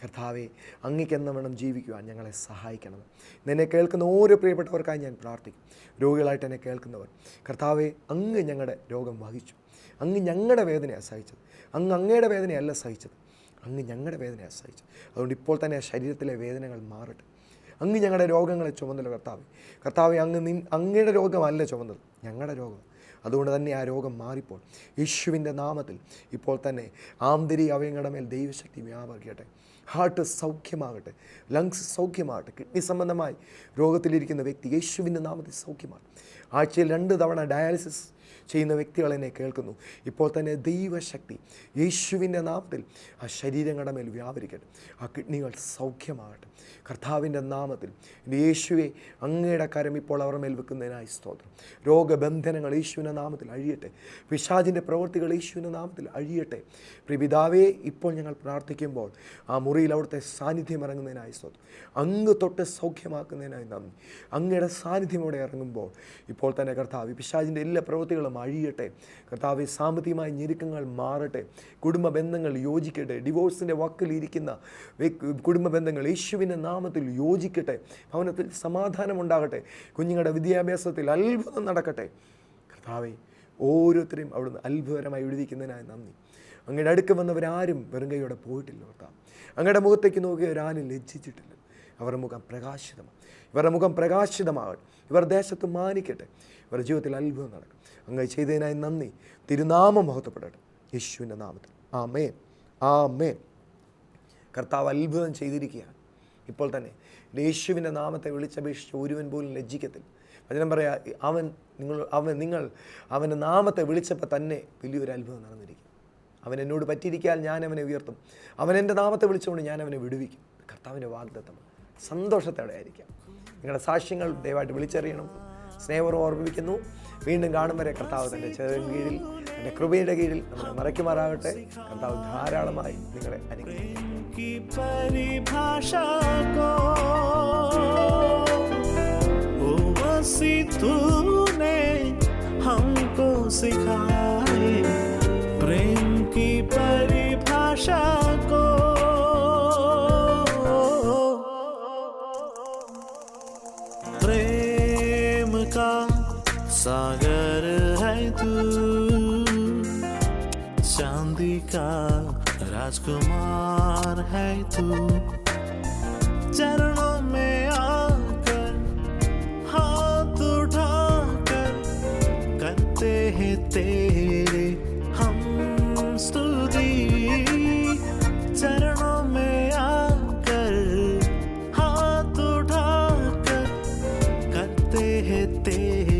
കർത്താവെ, അങ്ങയ്ക്കെന്ന വേണം ജീവിക്കുവാൻ ഞങ്ങളെ സഹായിക്കണം. എന്നെ കേൾക്കുന്ന ഓരോ പ്രിയപ്പെട്ടവർക്കായി ഞാൻ പ്രാർത്ഥിക്കും. രോഗികളായിട്ട് എന്നെ കേൾക്കുന്നവർ, കർത്താവെ, അങ്ങ് ഞങ്ങളുടെ രോഗം വഹിച്ചു. അങ്ങ് ഞങ്ങളുടെ വേദനയാണ് സഹിച്ചത്. അങ്ങയുടെ വേദനയല്ല സഹിച്ചത്, അങ്ങ് ഞങ്ങളുടെ വേദനയാണ് സഹിച്ചത്. അതുകൊണ്ട് ഇപ്പോൾ തന്നെ ആ ശരീരത്തിലെ വേദനകൾ മാറട്ടെ. അങ്ങ് ഞങ്ങളുടെ രോഗങ്ങളെ ചുമന്നല്ലോ കർത്താവെ, അങ്ങയുടെ രോഗമല്ല ചുമന്നത്, ഞങ്ങളുടെ രോഗം. അതുകൊണ്ട് തന്നെ ആ രോഗം മാറിപ്പോൾ യേശുവിൻ്റെ നാമത്തിൽ ഇപ്പോൾ തന്നെ ആന്തരിക അവയവങ്ങളുടെ മേൽ ദൈവശക്തി വ്യാപരിക്കട്ടെ. ഹാർട്ട് സൗഖ്യമാകട്ടെ, ലങ്സ് സൗഖ്യമാകട്ടെ. കിഡ്നി സംബന്ധമായി രോഗത്തിലിരിക്കുന്ന വ്യക്തി യേശുവിൻ്റെ നാമത്തിൽ സൗഖ്യമാണ്. ആഴ്ചയിൽ 2 തവണ ഡയാലിസിസ് ചെയ്യുന്ന വ്യക്തികൾ എന്നെ കേൾക്കുന്നു. ഇപ്പോൾ തന്നെ ദൈവശക്തി യേശുവിൻ്റെ നാമത്തിൽ ആ ശരീരങ്ങളുടെ മേൽ വ്യാപരിക്കട്ടെ. ആ കിഡ്നികൾ സൗഖ്യമാകട്ടെ കർത്താവിൻ്റെ നാമത്തിൽ. യേശുവെ, അങ്ങയുടെ കരം ഇപ്പോൾ അവർ മേൽ വെക്കുന്നതിനായി സ്തോത്രം. രോഗബന്ധനങ്ങൾ യേശുവിൻ്റെ നാമത്തിൽ അഴിയട്ടെ. പിശാചിൻ്റെ പ്രവൃത്തികൾ യേശുവിൻ്റെ നാമത്തിൽ അഴിയട്ടെ. പിതാവേ, ഇപ്പോൾ ഞങ്ങൾ പ്രാർത്ഥിക്കുമ്പോൾ ആ മുറിയിൽ അവിടുത്തെ സാന്നിധ്യം ഇറങ്ങുന്നതിനായി സ്തോത്രം. അങ്ങ് തൊട്ട് സൗഖ്യമാക്കുന്നതിനായി നന്ദി. അങ്ങയുടെ സാന്നിധ്യം ഇവിടെ ഇറങ്ങുമ്പോൾ ഇപ്പോൾ തന്നെ കർത്താവ് പിശാചിൻ്റെ എല്ലാ പ്രവൃത്തികളും അഴിയട്ടെ. കർത്താവ് സാമ്പത്തികമായ ഞെരുക്കങ്ങൾ മാറട്ടെ. കുടുംബ ബന്ധങ്ങൾ യോജിക്കട്ടെ. ഡിവോഴ്സിൻ്റെ വക്കിലിരിക്കുന്ന കുടുംബ ബന്ധങ്ങൾ യേശുവിൻ്റെ നാമത്തിൽ യോജിക്കട്ടെ. ഭവനത്തിൽ സമാധാനമുണ്ടാകട്ടെ. കുഞ്ഞുങ്ങളുടെ വിദ്യാഭ്യാസത്തിൽ അത്ഭുതം നടക്കട്ടെ. കർത്താവെ, ഓരോരുത്തരെയും അവിടുന്ന് അത്ഭുതകരമായി വിടുവിക്കുന്നതിനായി നന്ദി. അങ്ങയുടെ അടുക്ക വന്നവരാരും വെറും കൈയോടെ പോയിട്ടില്ല കർത്താവ്. അങ്ങയുടെ മുഖത്തേക്ക് നോക്കിയവരാരും ലജ്ജിച്ചിട്ടില്ല. അവരുടെ മുഖം പ്രകാശിതമാണ്. ഇവരുടെ മുഖം പ്രകാശിതമാകട്ടെ. ഇവർ ദേശത്ത് മാനിക്കട്ടെ. ഇവരുടെ ജീവിതത്തിൽ അത്ഭുതം നടക്കും. അങ്ങ് ചെയ്തതിനായി നന്ദി. തിരുനാമം മഹത്വപ്പെടട്ടെ യേശുവിൻ്റെ നാമത്തിൽ. ആമേൻ, ആമേൻ. കർത്താവ് അത്ഭുതം ചെയ്തിരിക്കുകയാണ്. ഇപ്പോൾ തന്നെ യേശുവിൻ്റെ നാമത്തെ വിളിച്ചപേക്ഷിച്ച ഒരുവൻ പോലും ലജ്ജിക്കത്തില്ല. വചനം പറയാ, നിങ്ങൾ അവൻ്റെ നാമത്തെ വിളിച്ചപ്പോൾ തന്നെ വലിയൊരു അത്ഭുതം നടന്നിരിക്കും. അവൻ എന്നോട് പറ്റിയിരിക്കാൻ ഞാൻ അവനെ ഉയർത്തും. അവൻ എൻ്റെ നാമത്തെ വിളിച്ചുകൊണ്ട് ഞാൻ അവനെ വിടുവിക്കും. കർത്താവിൻ്റെ വാഗ്ദത്തം. സന്തോഷത്തോടെ ആയിരിക്കാം. നിങ്ങളുടെ സാക്ഷ്യങ്ങൾ ദയവായിട്ട് വിളിച്ചറിയണം. സ്നേഹപൂർവ്വം ഓർമ്മിപ്പിക്കുന്നു. വീണ്ടും കാണും വരെ കർത്താവ് തൻ്റെ ചെറിയ കീഴിൽ, എൻ്റെ കൃപയുടെ കീഴിൽ നമ്മളെ മറയ്ക്കുമാറാകട്ടെ. കർത്താവ് ധാരാളമായി നിങ്ങളെ അനുഗ്രഹിക്കും. हमको सिखाए प्रेम की परिभाषा को, प्रेम का सागर है तू, चांदी का राजकुमार है तू, चरणों में आकर हाथ उठाकर करते हैं तेरे हम स्तुति, चरणों में आकर हाथ उठाकर करते हैं तेरे